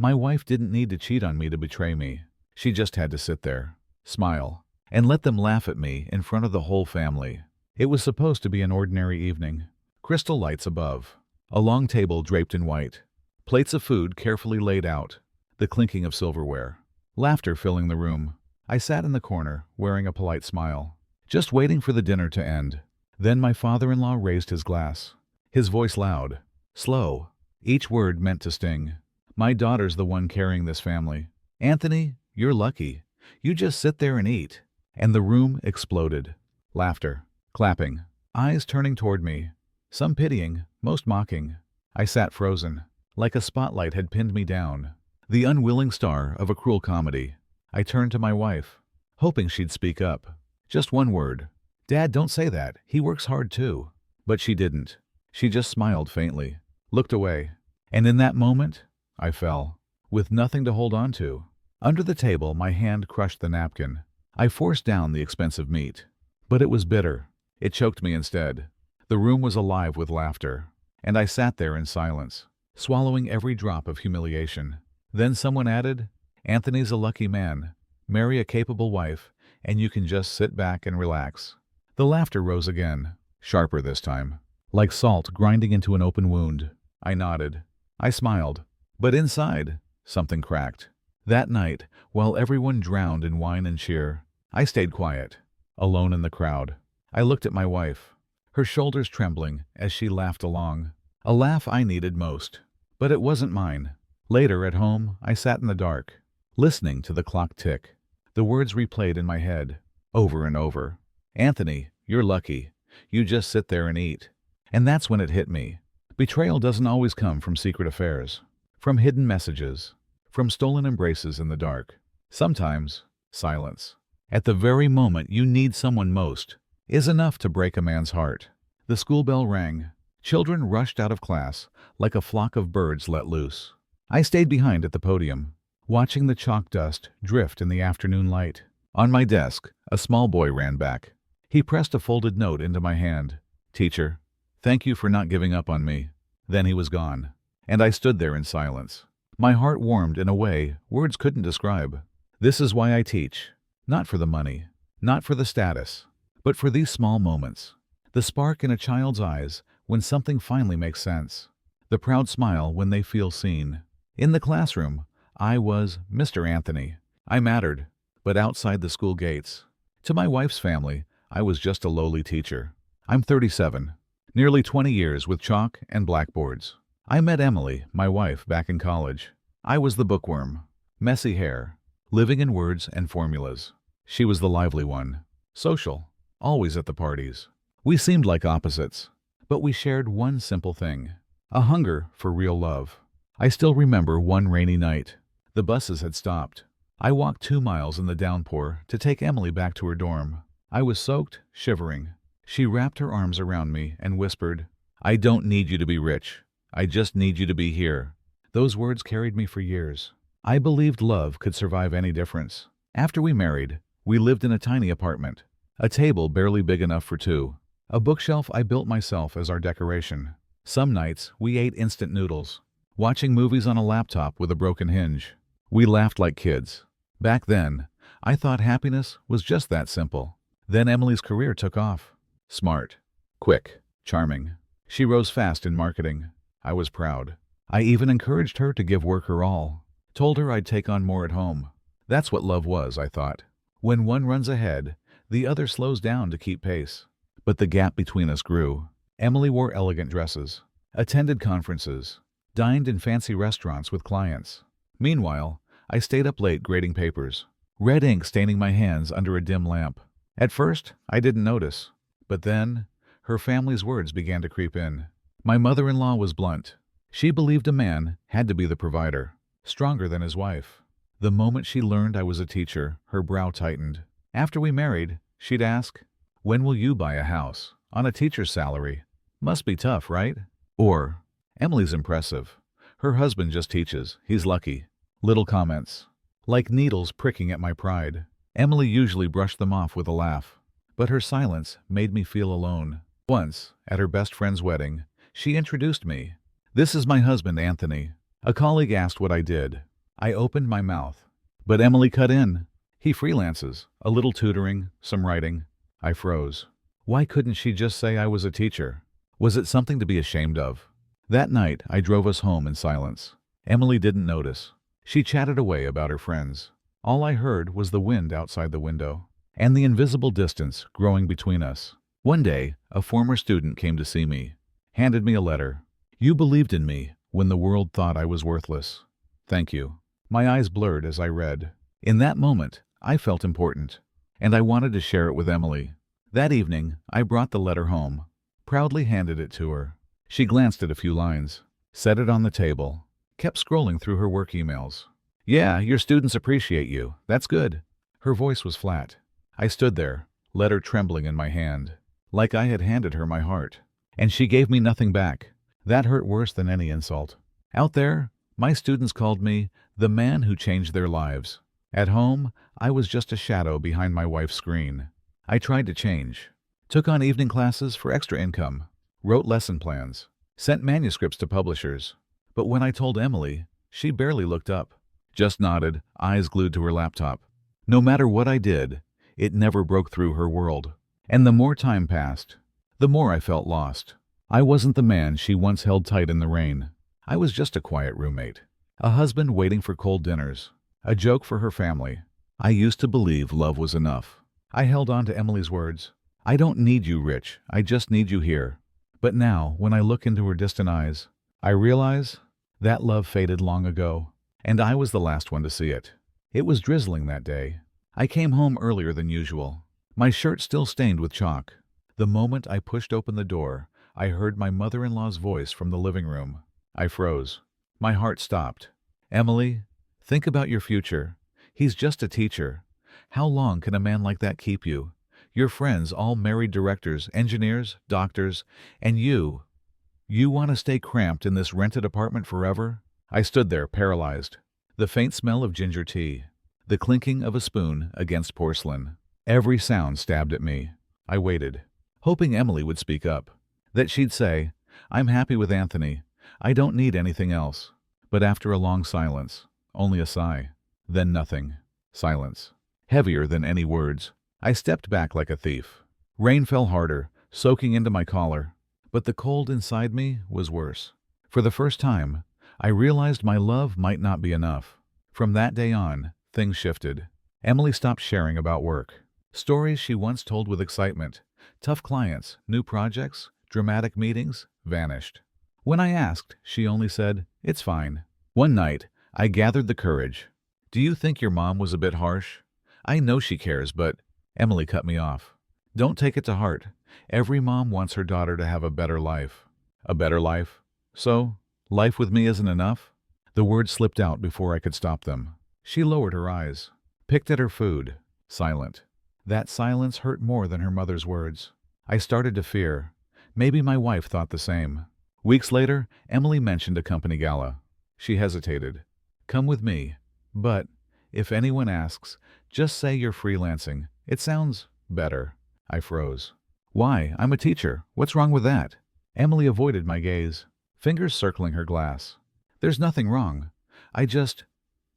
My wife didn't need to cheat on me to betray me. She just had to sit there, smile, and let them laugh at me in front of the whole family. It was supposed to be an ordinary evening. Crystal lights above. A long table draped in white. Plates of food carefully laid out. The clinking of silverware. Laughter filling the room. I sat in the corner, wearing a polite smile, just waiting for the dinner to end. Then my father-in-law raised his glass. His voice loud, slow, each word meant to sting. My daughter's the one carrying this family. Anthony, you're lucky. You just sit there and eat. And the room exploded. Laughter, clapping, eyes turning toward me. Some pitying, most mocking. I sat frozen, like a spotlight had pinned me down. The unwilling star of a cruel comedy. I turned to my wife, hoping she'd speak up. Just one word. Dad, don't say that. He works hard too. But she didn't. She just smiled faintly, looked away. And in that moment, I fell, with nothing to hold on to. Under the table, my hand crushed the napkin. I forced down the expensive meat. But it was bitter. It choked me instead. The room was alive with laughter. And I sat there in silence, swallowing every drop of humiliation. Then someone added, Anthony's a lucky man. Marry a capable wife, and you can just sit back and relax. The laughter rose again, sharper this time, like salt grinding into an open wound. I nodded. I smiled. But inside, something cracked. That night, while everyone drowned in wine and cheer, I stayed quiet, alone in the crowd. I looked at my wife, her shoulders trembling as she laughed along. A laugh I needed most. But it wasn't mine. Later, at home, I sat in the dark, listening to the clock tick. The words replayed in my head, over and over. Anthony, you're lucky. You just sit there and eat. And that's when it hit me. Betrayal doesn't always come from secret affairs, from hidden messages, from stolen embraces in the dark. Sometimes, silence, at the very moment you need someone most, is enough to break a man's heart. The school bell rang. Children rushed out of class like a flock of birds let loose. I stayed behind at the podium, watching the chalk dust drift in the afternoon light. On my desk, a small boy ran back. He pressed a folded note into my hand. Teacher, thank you for not giving up on me. Then he was gone, and I stood there in silence. My heart warmed in a way words couldn't describe. This is why I teach. Not for the money, not for the status, but for these small moments. The spark in a child's eyes when something finally makes sense. The proud smile when they feel seen. In the classroom, I was Mr. Anthony. I mattered, but outside the school gates. To my wife's family, I was just a lowly teacher. I'm 37, nearly 20 years with chalk and blackboards. I met Emily, my wife, back in college. I was the bookworm, messy hair, living in words and formulas. She was the lively one, social, always at the parties. We seemed like opposites, but we shared one simple thing, a hunger for real love. I still remember one rainy night. The buses had stopped. I walked 2 miles in the downpour to take Emily back to her dorm. I was soaked, shivering. She wrapped her arms around me and whispered, I don't need you to be rich. I just need you to be here. Those words carried me for years. I believed love could survive any difference. After we married, we lived in a tiny apartment. A table barely big enough for 2. A bookshelf I built myself as our decoration. Some nights, we ate instant noodles, watching movies on a laptop with a broken hinge. We laughed like kids. Back then, I thought happiness was just that simple. Then Emily's career took off. Smart, quick, charming. She rose fast in marketing. I was proud. I even encouraged her to give work her all. Told her I'd take on more at home. That's what love was, I thought. When one runs ahead, the other slows down to keep pace. But the gap between us grew. Emily wore elegant dresses, attended conferences, dined in fancy restaurants with clients. Meanwhile, I stayed up late grading papers, red ink staining my hands under a dim lamp. At first, I didn't notice. But then, her family's words began to creep in. My mother-in-law was blunt. She believed a man had to be the provider, stronger than his wife. The moment she learned I was a teacher, her brow tightened. After we married, she'd ask, when will you buy a house? On a teacher's salary. Must be tough, right? Or, Emily's impressive. Her husband just teaches. He's lucky. Little comments, like needles pricking at my pride. Emily usually brushed them off with a laugh, but her silence made me feel alone. Once, at her best friend's wedding, she introduced me. This is my husband, Anthony. A colleague asked what I did. I opened my mouth. But Emily cut in. He freelances. A little tutoring, some writing. I froze. Why couldn't she just say I was a teacher? Was it something to be ashamed of? That night, I drove us home in silence. Emily didn't notice. She chatted away about her friends. All I heard was the wind outside the window, and the invisible distance growing between us. One day, a former student came to see me, handed me a letter. You believed in me when the world thought I was worthless. Thank you. My eyes blurred as I read. In that moment, I felt important, and I wanted to share it with Emily. That evening, I brought the letter home, proudly handed it to her. She glanced at a few lines, set it on the table, kept scrolling through her work emails. Yeah, your students appreciate you. That's good. Her voice was flat. I stood there, letter trembling in my hand, like I had handed her my heart. And she gave me nothing back. That hurt worse than any insult. Out there, my students called me the man who changed their lives. At home, I was just a shadow behind my wife's screen. I tried to change. Took on evening classes for extra income. Wrote lesson plans. Sent manuscripts to publishers. But when I told Emily, she barely looked up. Just nodded, eyes glued to her laptop. No matter what I did, it never broke through her world. And the more time passed, the more I felt lost. I wasn't the man she once held tight in the rain. I was just a quiet roommate. A husband waiting for cold dinners. A joke for her family. I used to believe love was enough. I held on to Emily's words. I don't need you, Rich. I just need you here. But now, when I look into her distant eyes, I realize that love faded long ago, and I was the last one to see it. It was drizzling that day. I came home earlier than usual, my shirt still stained with chalk. The moment I pushed open the door, I heard my mother-in-law's voice from the living room. I froze. My heart stopped. Emily, think about your future. He's just a teacher. How long can a man like that keep you? Your friends all married directors, engineers, doctors, and you want to stay cramped in this rented apartment forever? I stood there, paralyzed. The faint smell of ginger tea. The clinking of a spoon against porcelain. Every sound stabbed at me. I waited, hoping Emily would speak up. That she'd say, I'm happy with Anthony. I don't need anything else. But after a long silence, only a sigh. Then nothing. Silence. Heavier than any words. I stepped back like a thief. Rain fell harder, soaking into my collar. But the cold inside me was worse. For the first time, I realized my love might not be enough. From that day on, things shifted. Emily stopped sharing about work. Stories she once told with excitement, tough clients, new projects, dramatic meetings, vanished. When I asked, she only said, it's fine. One night, I gathered the courage. Do you think your mom was a bit harsh? I know she cares, but... Emily cut me off. Don't take it to heart. Every mom wants her daughter to have a better life. A better life? So, life with me isn't enough? The words slipped out before I could stop them. She lowered her eyes, picked at her food, silent. That silence hurt more than her mother's words. I started to fear. Maybe my wife thought the same. Weeks later, Emily mentioned a company gala. She hesitated. Come with me. But, if anyone asks, just say you're freelancing. It sounds better. I froze. Why? I'm a teacher. What's wrong with that? Emily avoided my gaze, fingers circling her glass. There's nothing wrong. I just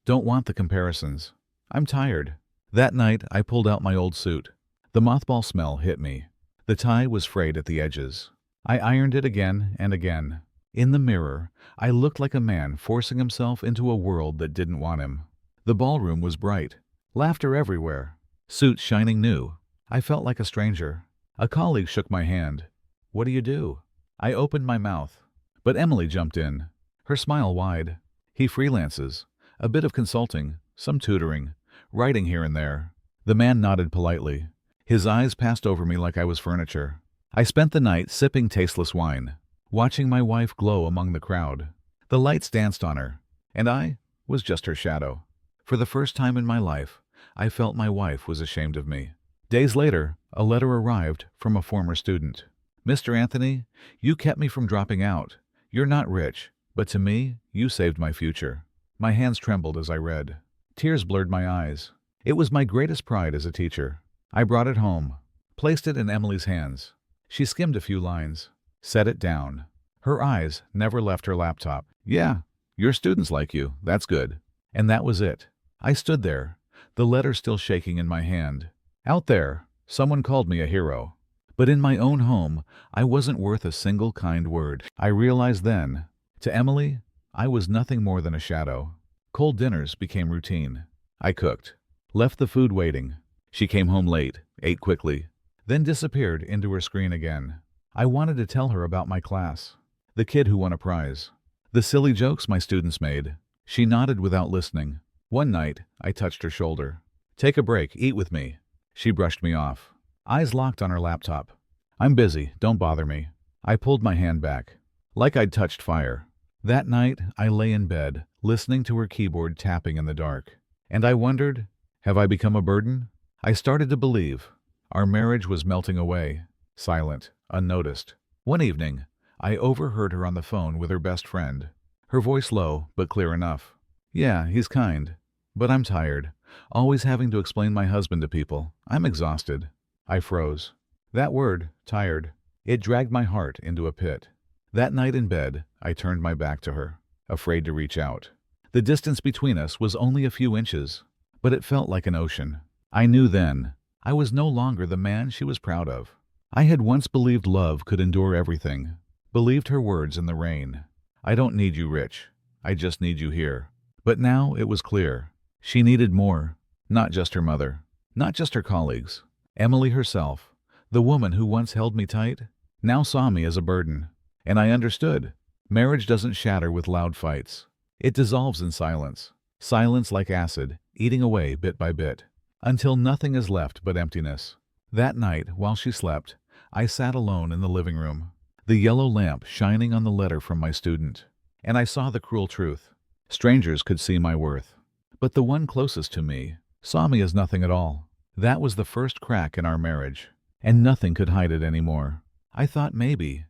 don't want the comparisons. I'm tired. That night, I pulled out my old suit. The mothball smell hit me. The tie was frayed at the edges. I ironed it again and again. In the mirror, I looked like a man forcing himself into a world that didn't want him. The ballroom was bright. Laughter everywhere. Suits shining new. I felt like a stranger. A colleague shook my hand. What do you do? I opened my mouth. But Emily jumped in, her smile wide. He freelances. A bit of consulting, some tutoring, writing here and there. The man nodded politely. His eyes passed over me like I was furniture. I spent the night sipping tasteless wine, watching my wife glow among the crowd. The lights danced on her, and I was just her shadow. For the first time in my life, I felt my wife was ashamed of me. Days later, a letter arrived from a former student. Mr. Anthony, you kept me from dropping out. You're not rich, but to me, you saved my future. My hands trembled as I read. Tears blurred my eyes. It was my greatest pride as a teacher. I brought it home, placed it in Emily's hands. She skimmed a few lines, set it down. Her eyes never left her laptop. Yeah, your students like you. That's good. And that was it. I stood there, the letter still shaking in my hand. Out there, someone called me a hero. But in my own home, I wasn't worth a single kind word. I realized then, to Emily, I was nothing more than a shadow. Cold dinners became routine. I cooked, left the food waiting. She came home late, ate quickly, then disappeared into her screen again. I wanted to tell her about my class, the kid who won a prize, the silly jokes my students made. She nodded without listening. One night, I touched her shoulder. Take a break, eat with me. She brushed me off, eyes locked on her laptop. I'm busy, don't bother me. I pulled my hand back, like I'd touched fire. That night, I lay in bed, listening to her keyboard tapping in the dark. And I wondered, have I become a burden? I started to believe. Our marriage was melting away, silent, unnoticed. One evening, I overheard her on the phone with her best friend. Her voice low, but clear enough. Yeah, he's kind. But I'm tired, always having to explain my husband to people. I'm exhausted. I froze. That word, tired, it dragged my heart into a pit. That night in bed, I turned my back to her, afraid to reach out. The distance between us was only a few inches, but it felt like an ocean. I knew then, I was no longer the man she was proud of. I had once believed love could endure everything, believed her words in the rain. I don't need you, Rich. I just need you here. But now it was clear. She needed more, not just her mother, not just her colleagues. Emily herself, the woman who once held me tight, now saw me as a burden. And I understood. Marriage doesn't shatter with loud fights. It dissolves in silence. Silence like acid, eating away bit by bit, until nothing is left but emptiness. That night, while she slept, I sat alone in the living room, the yellow lamp shining on the letter from my student. And I saw the cruel truth. Strangers could see my worth, but the one closest to me saw me as nothing at all. That was the first crack in our marriage, and nothing could hide it anymore. I thought maybe,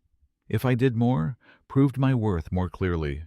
if I did more, proved my worth more clearly,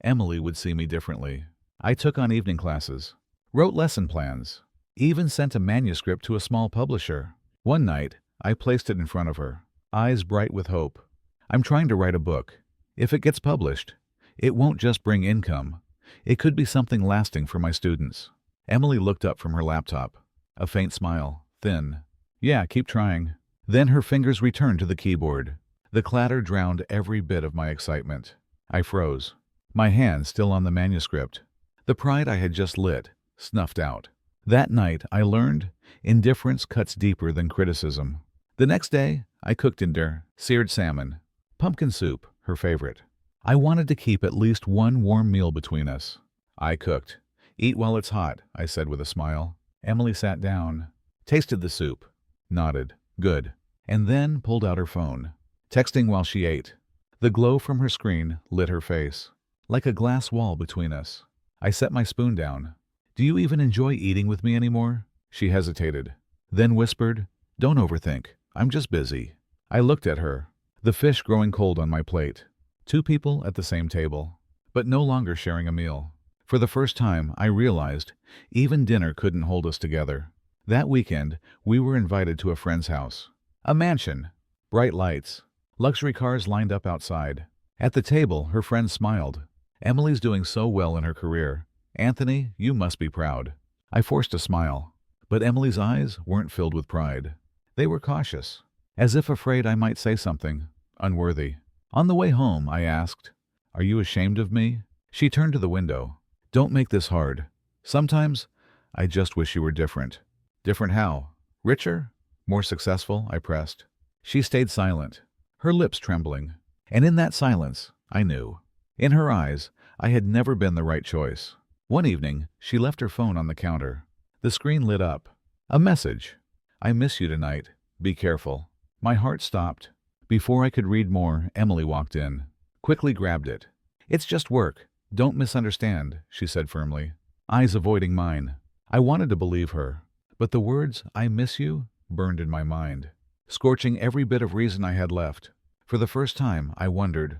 Emily would see me differently. I took on evening classes, wrote lesson plans, even sent a manuscript to a small publisher. One night, I placed it in front of her, eyes bright with hope. I'm trying to write a book. If it gets published, it won't just bring income. It could be something lasting for my students. Emily looked up from her laptop, a faint smile, thin. Yeah, keep trying. Then her fingers returned to the keyboard. The clatter drowned every bit of my excitement. I froze, my hand still on the manuscript. The pride I had just lit, snuffed out. That night, I learned, indifference cuts deeper than criticism. The next day, I cooked dinner, seared salmon, pumpkin soup, her favorite. I wanted to keep at least one warm meal between us. I cooked. Eat while it's hot, I said with a smile. Emily sat down, tasted the soup, nodded, good, and then pulled out her phone, texting while she ate. The glow from her screen lit her face, like a glass wall between us. I set my spoon down. Do you even enjoy eating with me anymore? She hesitated, then whispered, Don't overthink, I'm just busy. I looked at her, the fish growing cold on my plate. Two people at the same table, but no longer sharing a meal. For the first time, I realized even dinner couldn't hold us together. That weekend, we were invited to a friend's house. A mansion, bright lights, luxury cars lined up outside. At the table, her friend smiled. Emily's doing so well in her career. Anthony, you must be proud. I forced a smile, but Emily's eyes weren't filled with pride. They were cautious, as if afraid I might say something unworthy. On the way home, I asked, Are you ashamed of me? She turned to the window. Don't make this hard. Sometimes, I just wish you were different. Different how? Richer? More successful? I pressed. She stayed silent, her lips trembling. And in that silence, I knew. In her eyes, I had never been the right choice. One evening, she left her phone on the counter. The screen lit up. A message. I miss you tonight. Be careful. My heart stopped. Before I could read more, Emily walked in, quickly grabbed it. It's just work. Don't misunderstand, she said firmly, eyes avoiding mine. I wanted to believe her, but the words, I miss you, burned in my mind, scorching every bit of reason I had left. For the first time, I wondered,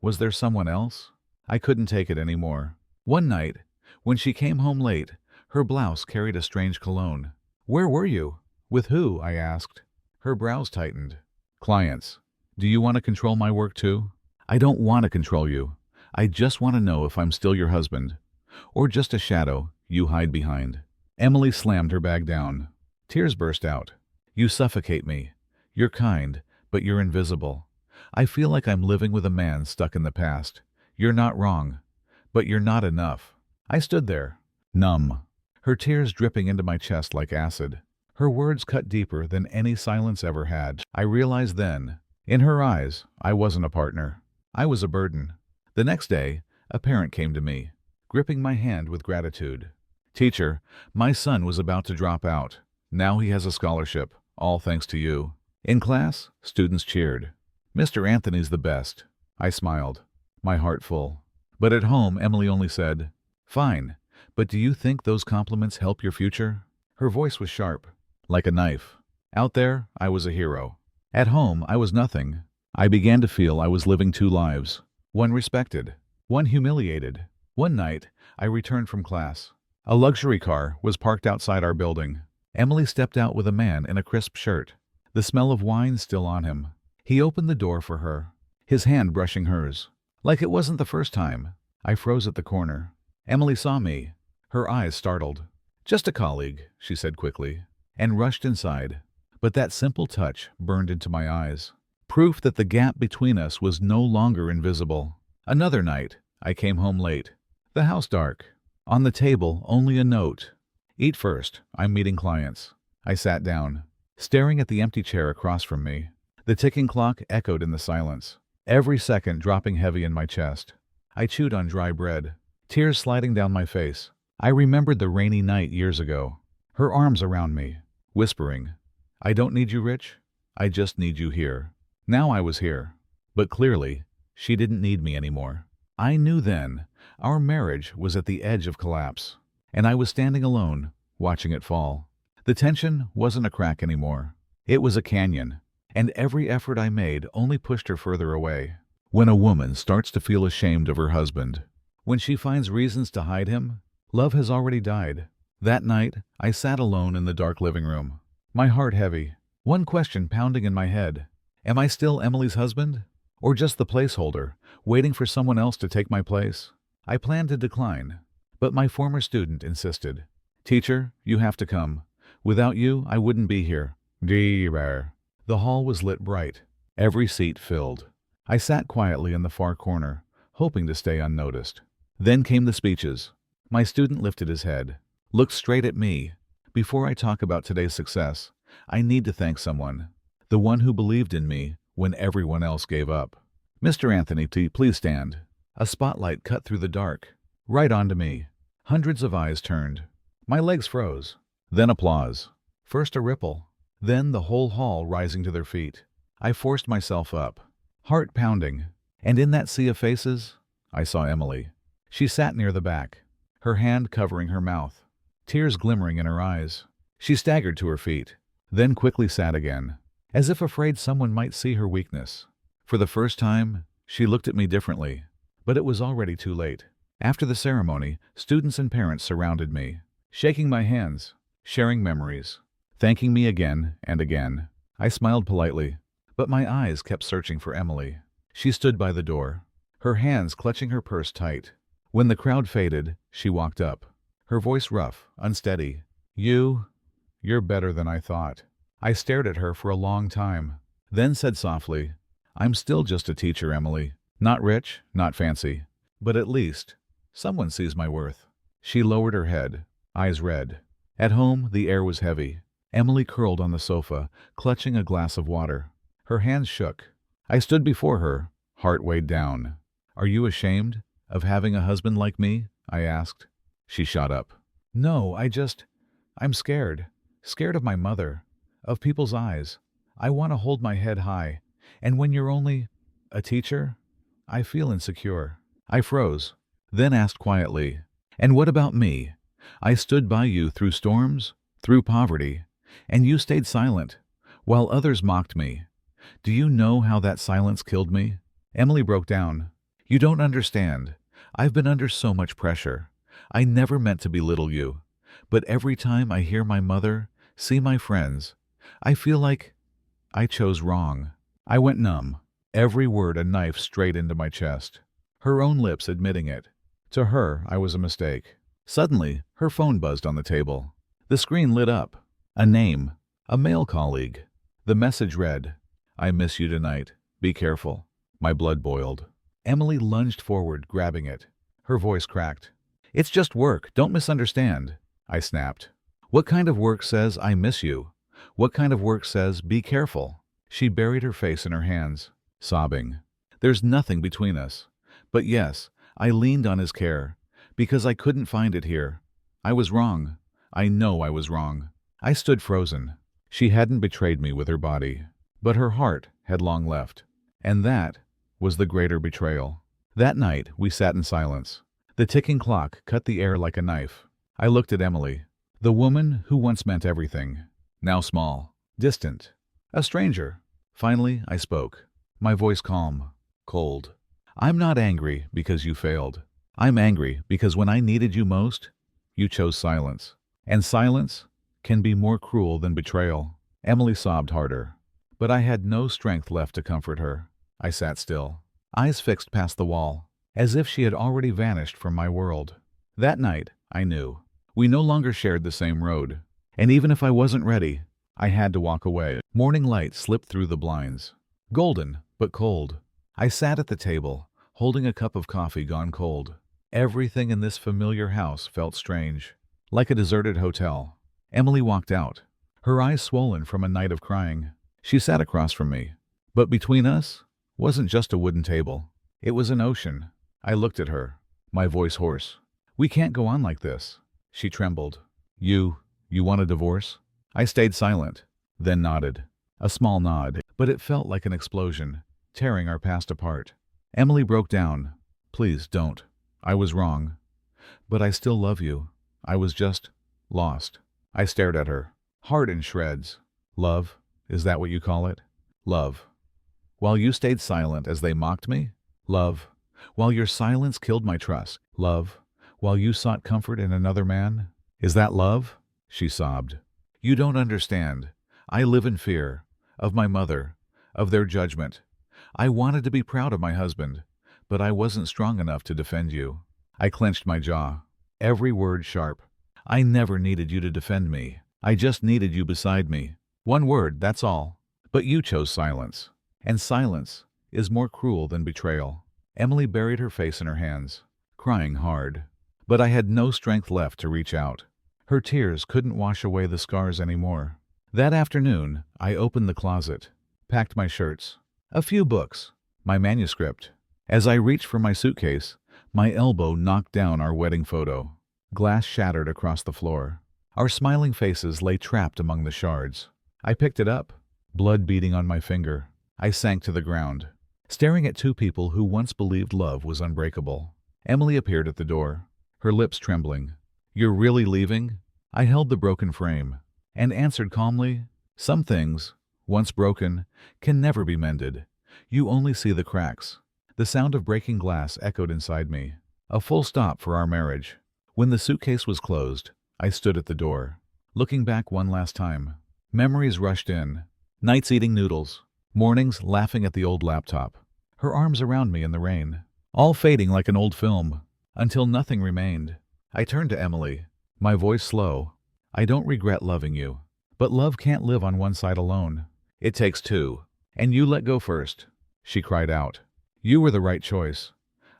was there someone else? I couldn't take it anymore. One night, when she came home late, her blouse carried a strange cologne. Where were you? With who? I asked. Her brows tightened. Clients. Do you want to control my work too? I don't want to control you. I just want to know if I'm still your husband, or just a shadow you hide behind? Emily slammed her bag down. Tears burst out. You suffocate me. You're kind, but you're invisible. I feel like I'm living with a man stuck in the past. You're not wrong, but you're not enough. I stood there, numb, her tears dripping into my chest like acid. Her words cut deeper than any silence ever had. I realized then, in her eyes, I wasn't a partner. I was a burden. The next day, a parent came to me, gripping my hand with gratitude. Teacher, my son was about to drop out. Now he has a scholarship, all thanks to you. In class, students cheered. Mr. Anthony's the best. I smiled, my heart full. But at home, Emily only said, Fine, but do you think those compliments help your future? Her voice was sharp, like a knife. Out there, I was a hero. At home, I was nothing. I began to feel I was living two lives. One respected, one humiliated. One night, I returned from class. A luxury car was parked outside our building. Emily stepped out with a man in a crisp shirt, the smell of wine still on him. He opened the door for her, his hand brushing hers. Like it wasn't the first time. I froze at the corner. Emily saw me, her eyes startled. Just a colleague, she said quickly, and rushed inside. But that simple touch burned into my eyes. Proof that the gap between us was no longer invisible. Another night, I came home late. The house dark. On the table, only a note. Eat first, I'm meeting clients. I sat down, staring at the empty chair across from me. The ticking clock echoed in the silence, every second dropping heavy in my chest. I chewed on dry bread, tears sliding down my face. I remembered the rainy night years ago, her arms around me, whispering, I don't need you rich, I just need you here. Now I was here, but clearly, she didn't need me anymore. I knew then, our marriage was at the edge of collapse, and I was standing alone, watching it fall. The tension wasn't a crack anymore. It was a canyon, and every effort I made only pushed her further away. When a woman starts to feel ashamed of her husband, when she finds reasons to hide him, love has already died. That night, I sat alone in the dark living room, my heart heavy, one question pounding in my head. Am I still Emily's husband? Or just the placeholder, waiting for someone else to take my place? I planned to decline, but my former student insisted. Teacher, you have to come. Without you, I wouldn't be here. The hall was lit bright, every seat filled. I sat quietly in the far corner, hoping to stay unnoticed. Then came the speeches. My student lifted his head, looked straight at me. Before I talk about today's success, I need to thank someone. The one who believed in me when everyone else gave up. Mr. Anthony, please stand. A spotlight cut through the dark, right onto me. Hundreds of eyes turned. My legs froze. Then applause. First a ripple, then the whole hall rising to their feet. I forced myself up, heart pounding, and in that sea of faces, I saw Emily. She sat near the back, her hand covering her mouth, tears glimmering in her eyes. She staggered to her feet, then quickly sat again, as if afraid someone might see her weakness. For the first time, she looked at me differently, but it was already too late. After the ceremony, students and parents surrounded me, shaking my hands, sharing memories, thanking me again and again. I smiled politely, but my eyes kept searching for Emily. She stood by the door, her hands clutching her purse tight. When the crowd faded, she walked up, her voice rough, unsteady. You're better than I thought. I stared at her for a long time, then said softly, I'm still just a teacher, Emily. Not rich, not fancy, but at least someone sees my worth. She lowered her head, eyes red. At home, the air was heavy. Emily curled on the sofa, clutching a glass of water. Her hands shook. I stood before her, heart weighed down. Are you ashamed of having a husband like me? I asked. She shot up. No, I'm scared. Scared of my mother, of people's eyes. I want to hold my head high. And when you're only a teacher, I feel insecure. I froze, then asked quietly, and what about me? I stood by you through storms, through poverty, and you stayed silent, while others mocked me. Do you know how that silence killed me? Emily broke down. You don't understand. I've been under so much pressure. I never meant to belittle you. But every time I hear my mother, see my friends, I feel like I chose wrong. I went numb, every word a knife straight into my chest. Her own lips admitting it. To her, I was a mistake. Suddenly, her phone buzzed on the table. The screen lit up. A name. A male colleague. The message read, "I miss you tonight. Be careful." My blood boiled. Emily lunged forward, grabbing it. Her voice cracked. "It's just work. Don't misunderstand." I snapped. "What kind of work says I miss you? What kind of work says be careful?" She buried her face in her hands, sobbing. "There's nothing between us. But yes, I leaned on his care, because I couldn't find it here. I was wrong. I know I was wrong." I stood frozen. She hadn't betrayed me with her body, but her heart had long left. And that was the greater betrayal. That night, we sat in silence. The ticking clock cut the air like a knife. I looked at Emily, the woman who once meant everything, now small, distant, a stranger. Finally, I spoke, my voice calm, cold. "I'm not angry because you failed. I'm angry because when I needed you most, you chose silence. And silence can be more cruel than betrayal." Emily sobbed harder, but I had no strength left to comfort her. I sat still, eyes fixed past the wall, as if she had already vanished from my world. That night, I knew, we no longer shared the same road. And even if I wasn't ready, I had to walk away. Morning light slipped through the blinds, golden but cold. I sat at the table, holding a cup of coffee gone cold. Everything in this familiar house felt strange, like a deserted hotel. Emily walked out, her eyes swollen from a night of crying. She sat across from me, but between us wasn't just a wooden table. It was an ocean. I looked at her, my voice hoarse. "We can't go on like this." She trembled. You want a divorce?" I stayed silent, then nodded. A small nod, but it felt like an explosion, tearing our past apart. Emily broke down. "Please don't. I was wrong. But I still love you. I was just lost." I stared at her, heart in shreds. "Love? Is that what you call it? Love? While you stayed silent as they mocked me? Love? While your silence killed my trust? Love? While you sought comfort in another man? Is that love?" She sobbed. "You don't understand. I live in fear. Of my mother. Of their judgment. I wanted to be proud of my husband, but I wasn't strong enough to defend you." I clenched my jaw, every word sharp. "I never needed you to defend me. I just needed you beside me. One word, that's all. But you chose silence. And silence is more cruel than betrayal." Emily buried her face in her hands, crying hard. But I had no strength left to reach out. Her tears couldn't wash away the scars anymore. That afternoon, I opened the closet, packed my shirts, a few books, my manuscript. As I reached for my suitcase, my elbow knocked down our wedding photo. Glass shattered across the floor. Our smiling faces lay trapped among the shards. I picked it up, blood beading on my finger. I sank to the ground, staring at two people who once believed love was unbreakable. Emily appeared at the door, her lips trembling. "You're really leaving?" I held the broken frame and answered calmly, "Some things, once broken, can never be mended. You only see the cracks." The sound of breaking glass echoed inside me. A full stop for our marriage. When the suitcase was closed, I stood at the door, looking back one last time. Memories rushed in. Nights eating noodles, mornings laughing at the old laptop, her arms around me in the rain, all fading like an old film, until nothing remained. I turned to Emily, my voice slow. "I don't regret loving you, but love can't live on one side alone. It takes two, and you let go first." She cried out. "You were the right choice.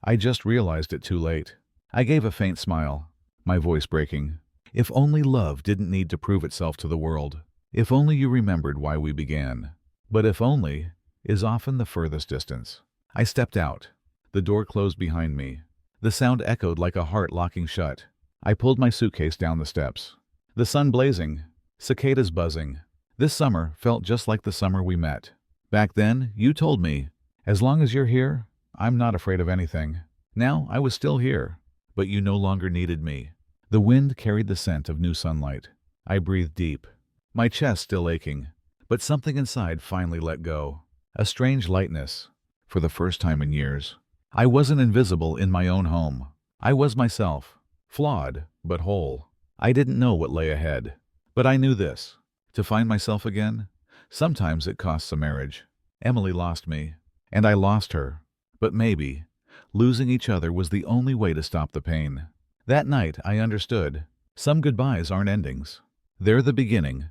I just realized it too late." I gave a faint smile, my voice breaking. "If only love didn't need to prove itself to the world. If only you remembered why we began." But if only is often the furthest distance. I stepped out. The door closed behind me. The sound echoed like a heart locking shut. I pulled my suitcase down the steps. The sun blazing, cicadas buzzing. This summer felt just like the summer we met. Back then, you told me, "As long as you're here, I'm not afraid of anything." Now I was still here, but you no longer needed me. The wind carried the scent of new sunlight. I breathed deep, my chest still aching, but something inside finally let go. A strange lightness, for the first time in years. I wasn't invisible in my own home. I was myself, flawed but whole. I didn't know what lay ahead, but I knew this. To find myself again, sometimes it costs a marriage. Emily lost me, and I lost her. But maybe, Losing each other was the only way to stop the pain. That night, I understood. Some goodbyes aren't endings. They're the beginning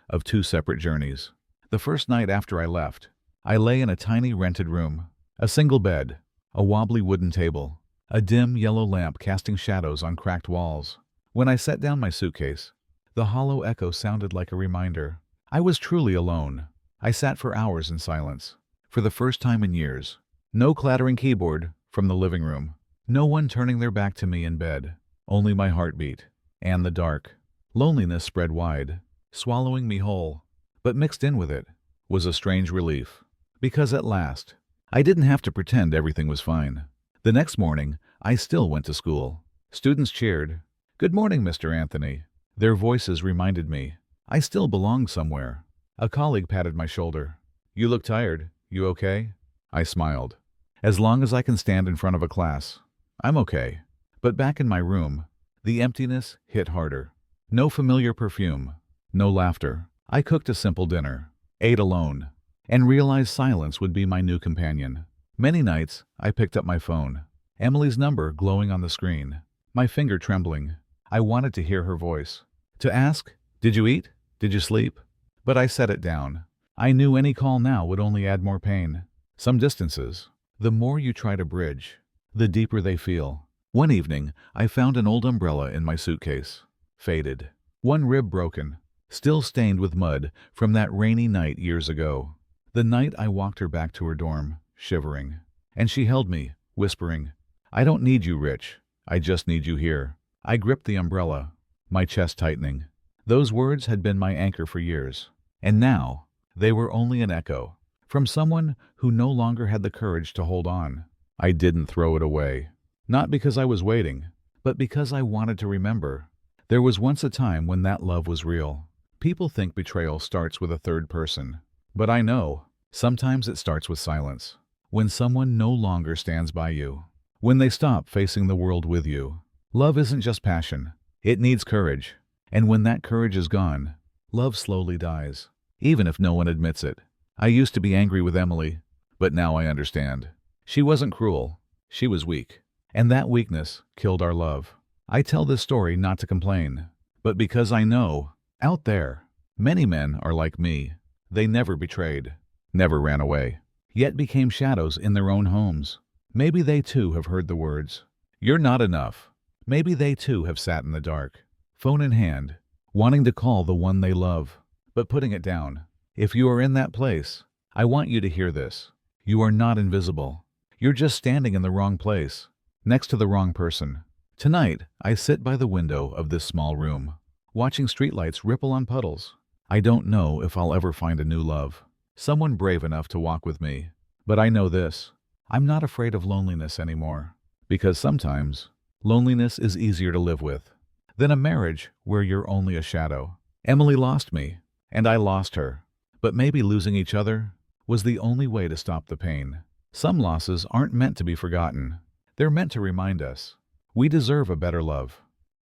of two separate journeys. The first night after I left, I lay in a tiny rented room. A single bed, a wobbly wooden table, a dim yellow lamp casting shadows on cracked walls. When I set down my suitcase, the hollow echo sounded like a reminder. I was truly alone. I sat for hours in silence. For the first time in years. No clattering keyboard from the living room. No one turning their back to me in bed. Only my heartbeat. And the dark. Loneliness spread wide, swallowing me whole. But mixed in with it was a strange relief. Because at last, I didn't have to pretend everything was fine. The next morning, I still went to school. Students cheered. "Good morning, Mr. Anthony." Their voices reminded me I still belonged somewhere. A colleague patted my shoulder. "You look tired. You okay?" I smiled. "As long as I can stand in front of a class, I'm okay." But back in my room, the emptiness hit harder. No familiar perfume. No laughter. I cooked a simple dinner, ate alone, and realized silence would be my new companion. Many nights, I picked up my phone. Emily's number glowing on the screen. My finger trembling. I wanted to hear her voice. To ask, "Did you eat? Did you sleep?" But I set it down. I knew any call now would only add more pain. Some distances, the more you try to bridge, the deeper they feel. One evening, I found an old umbrella in my suitcase. Faded. One rib broken. Still stained with mud from that rainy night years ago. The night I walked her back to her dorm, shivering. And she held me, whispering, "I don't need you, Rich. I just need you here." I gripped the umbrella, my chest tightening. Those words had been my anchor for years. And now, they were only an echo. From someone who no longer had the courage to hold on. I didn't throw it away. Not because I was waiting, but because I wanted to remember. There was once a time when that love was real. People think betrayal starts with a third person. But I know, sometimes it starts with silence. When someone no longer stands by you. When they stop facing the world with you. Love isn't just passion. It needs courage. And when that courage is gone, love slowly dies. Even if no one admits it. I used to be angry with Emily, but now I understand. She wasn't cruel. She was weak. And that weakness killed our love. I tell this story not to complain, but because I know, out there, many men are like me. They never betrayed, never ran away, yet became shadows in their own homes. Maybe they too have heard the words, "You're not enough." Maybe they too have sat in the dark, phone in hand, wanting to call the one they love, but putting it down. If you are in that place, I want you to hear this. You are not invisible. You're just standing in the wrong place, next to the wrong person. Tonight, I sit by the window of this small room, watching streetlights ripple on puddles. I don't know if I'll ever find a new love, someone brave enough to walk with me. But I know this, I'm not afraid of loneliness anymore. Because sometimes, loneliness is easier to live with than a marriage where you're only a shadow. Emily lost me, and I lost her. But maybe losing each other was the only way to stop the pain. Some losses aren't meant to be forgotten. They're meant to remind us we deserve a better love.